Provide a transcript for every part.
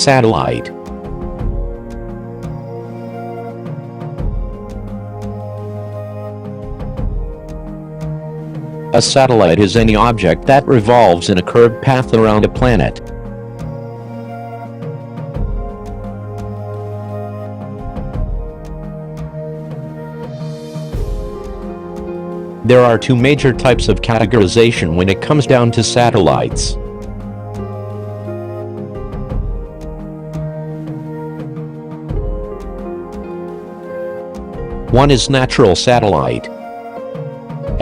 Satellite. A satellite is any object that revolves in a curved path around a planet. There are two major types of categorization when it comes down to satellites. One is natural satellite,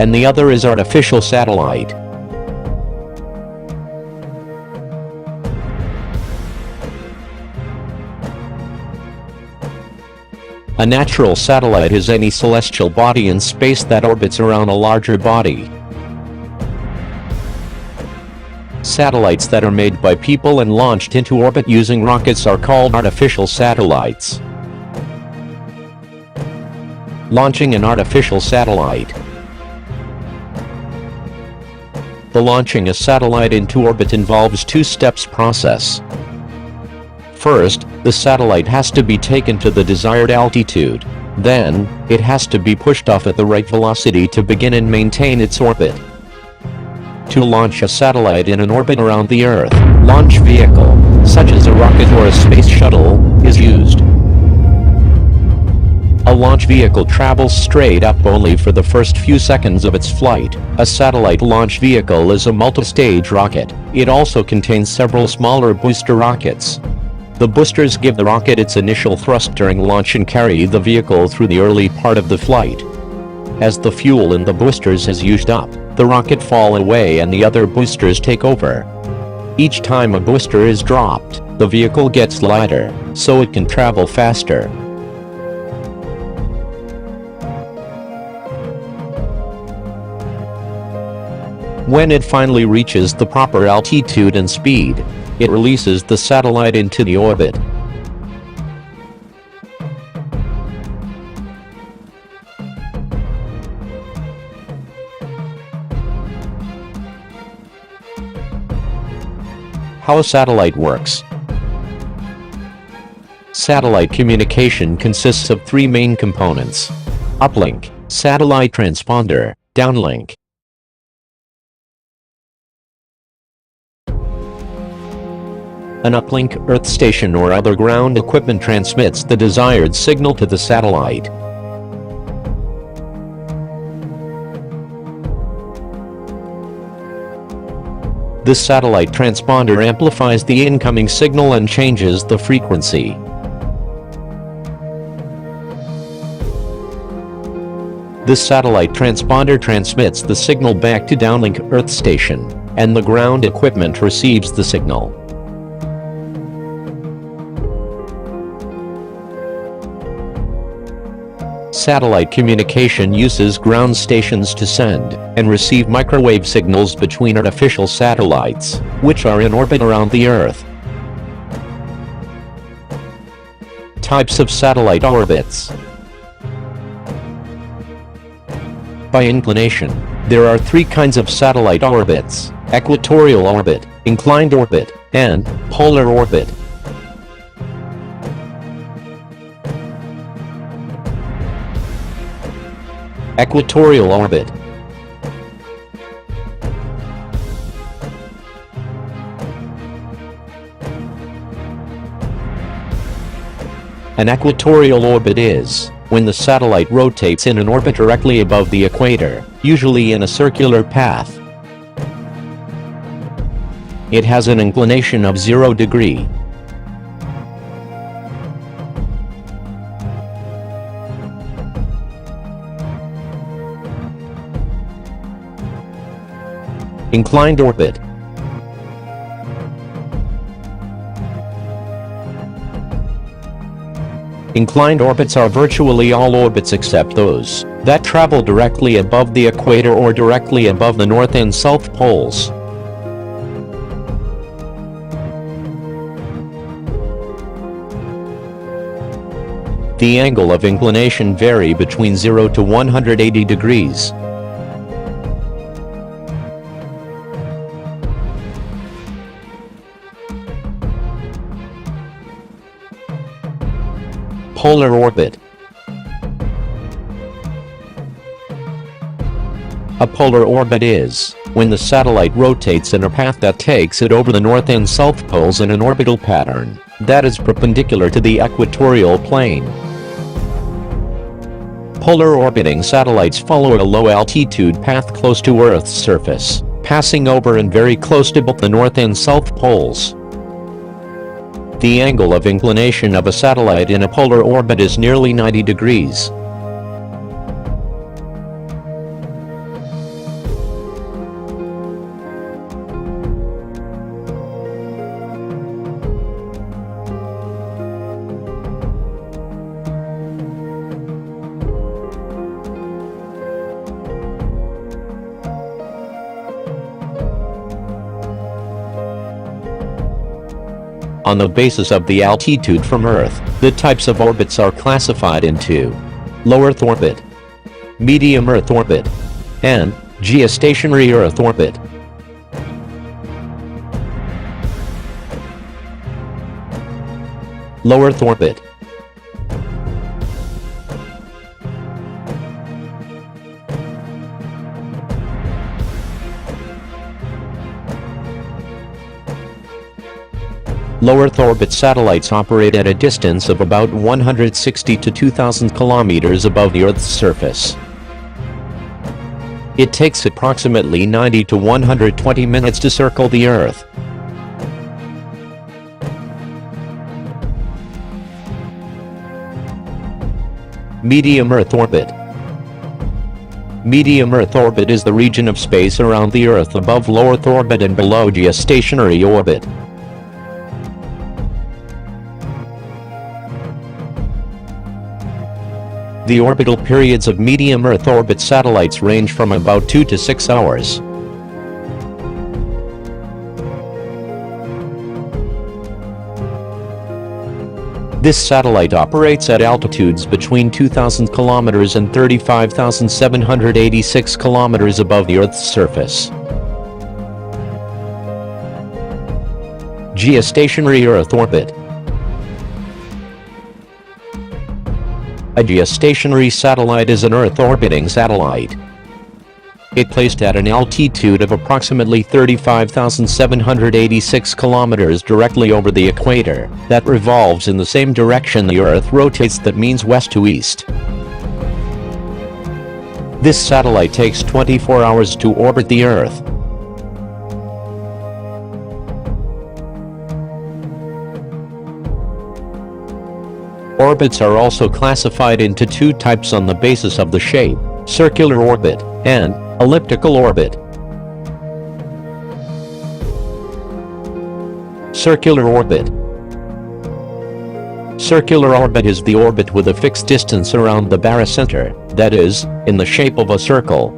and the other is artificial satellite. A natural satellite is any celestial body in space that orbits around a larger body. Satellites that are made by people and launched into orbit using rockets are called artificial satellites. Launching an artificial satellite. The launching a satellite into orbit involves two-steps process. First, the satellite has to be taken to the desired altitude. Then, it has to be pushed off at the right velocity to begin and maintain its orbit. To launch a satellite in an orbit around the Earth, launch vehicle, such as a rocket or a space shuttle, is used. A launch vehicle travels straight up only for the first few seconds of its flight. A satellite launch vehicle is a multi-stage rocket. It also contains several smaller booster rockets. The boosters give the rocket its initial thrust during launch and carry the vehicle through the early part of the flight. As the fuel in the boosters is used up, the rocket falls away and the other boosters take over. Each time a booster is dropped, the vehicle gets lighter, so it can travel faster. When it finally reaches the proper altitude and speed, it releases the satellite into the orbit. How a satellite works. Satellite communication consists of three main components: uplink, satellite transponder, downlink. An uplink earth station or other ground equipment transmits the desired signal to the satellite. This satellite transponder amplifies the incoming signal and changes the frequency. This satellite transponder transmits the signal back to downlink earth station, and the ground equipment receives the signal. Satellite communication uses ground stations to send and receive microwave signals between artificial satellites, which are in orbit around the Earth. Types of satellite orbits. By inclination, there are three kinds of satellite orbits: equatorial orbit, inclined orbit, and polar orbit. Equatorial orbit. An equatorial orbit is when the satellite rotates in an orbit directly above the equator, usually in a circular path. It has an inclination of 0 degrees. Inclined orbit. Inclined orbits are virtually all orbits except those that travel directly above the equator or directly above the north and south poles. The angle of inclination vary between 0 to 180 degrees. Polar orbit. A polar orbit is when the satellite rotates in a path that takes it over the north and south poles in an orbital pattern that is perpendicular to the equatorial plane. Polar orbiting satellites follow a low-altitude path close to Earth's surface, passing over and very close to both the north and south poles. The angle of inclination of a satellite in a polar orbit is nearly 90 degrees. On the basis of the altitude from Earth, the types of orbits are classified into low Earth orbit, medium Earth orbit, and geostationary Earth orbit. Low Earth orbit. Low Earth orbit satellites operate at a distance of about 160 to 2,000 kilometers above the Earth's surface. It takes approximately 90 to 120 minutes to circle the Earth. Medium Earth orbit. Medium Earth orbit is the region of space around the Earth above low Earth orbit and below geostationary orbit. The orbital periods of medium Earth orbit satellites range from about 2 to 6 hours. This satellite operates at altitudes between 2,000 kilometers and 35,786 kilometers above the Earth's surface. Geostationary Earth orbit. A geostationary satellite is an Earth-orbiting satellite. It placed at an altitude of approximately 35,786 kilometers directly over the equator, that revolves in the same direction the Earth rotates, that means west to east. This satellite takes 24 hours to orbit the Earth. Orbits are also classified into two types on the basis of the shape: circular orbit and elliptical orbit. Circular orbit. Circular orbit is the orbit with a fixed distance around the barycenter, that is, in the shape of a circle.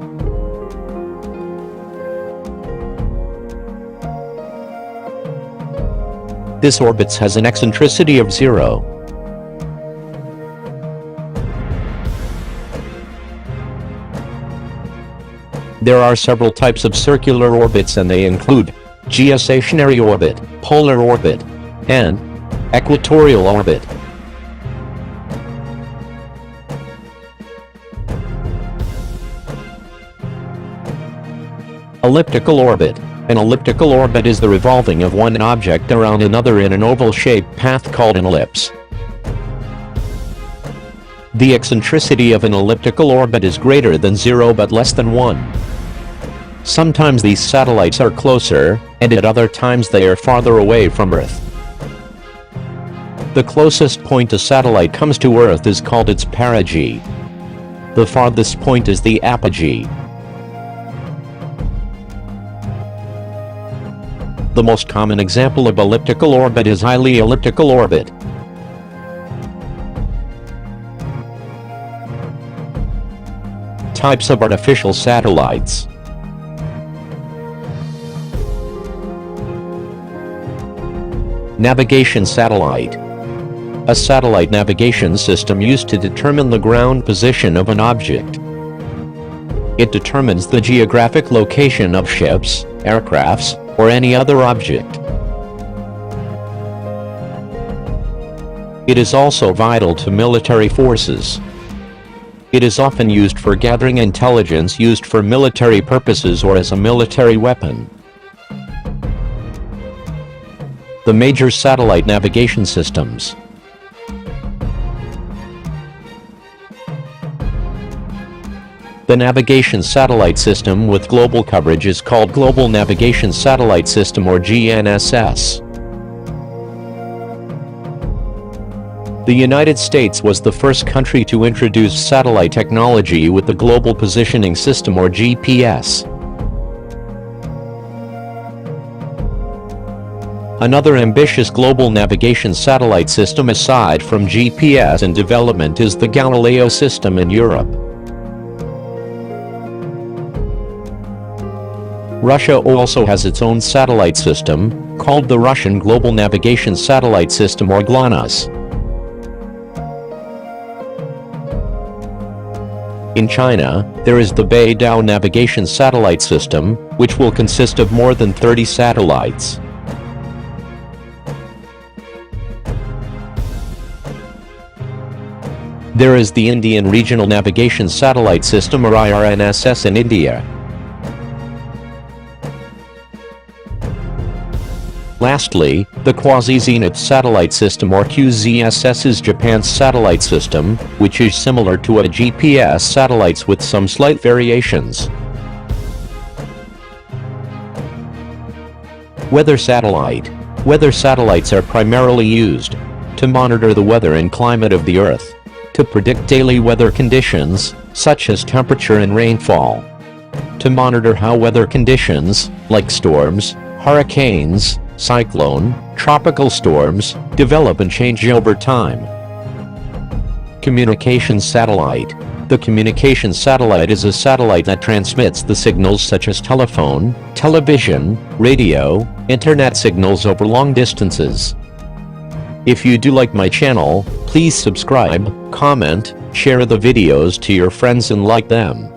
This orbit has an eccentricity of 0. There are several types of circular orbits, and they include geostationary orbit, polar orbit, and equatorial orbit. Elliptical orbit. An elliptical orbit is the revolving of one object around another in an oval-shaped path called an ellipse. The eccentricity of an elliptical orbit is greater than 0 but less than 1. Sometimes these satellites are closer, and at other times they are farther away from Earth. The closest point a satellite comes to Earth is called its perigee. The farthest point is the apogee. The most common example of elliptical orbit is highly elliptical orbit. Types of artificial satellites. Navigation satellite. A satellite navigation system used to determine the ground position of an object. It determines the geographic location of ships, aircrafts, or any other object. It is also vital to military forces. It is often used for gathering intelligence used for military purposes or as a military weapon. The major satellite navigation systems. The navigation satellite system with global coverage is called Global Navigation Satellite System or GNSS. The United States was the first country to introduce satellite technology with the Global Positioning System or GPS. Another ambitious global navigation satellite system aside from GPS in development is the Galileo system in Europe. Russia also has its own satellite system, called the Russian Global Navigation Satellite System or GLONASS. In China, there is the Beidou Navigation Satellite System, which will consist of more than 30 satellites. There is the Indian Regional Navigation Satellite System or IRNSS in India. Lastly, the Quasi-Zenith Satellite System or QZSS is Japan's satellite system, which is similar to a GPS satellites with some slight variations. Weather satellite. Weather satellites are primarily used to monitor the weather and climate of the Earth, to predict daily weather conditions, such as temperature and rainfall, to monitor how weather conditions, like storms, hurricanes, cyclone, tropical storms, develop and change over time. Communications satellite. The communications satellite is a satellite that transmits the signals such as telephone, television, radio, internet signals over long distances. If you do like my channel, please subscribe, comment, share the videos to your friends and like them.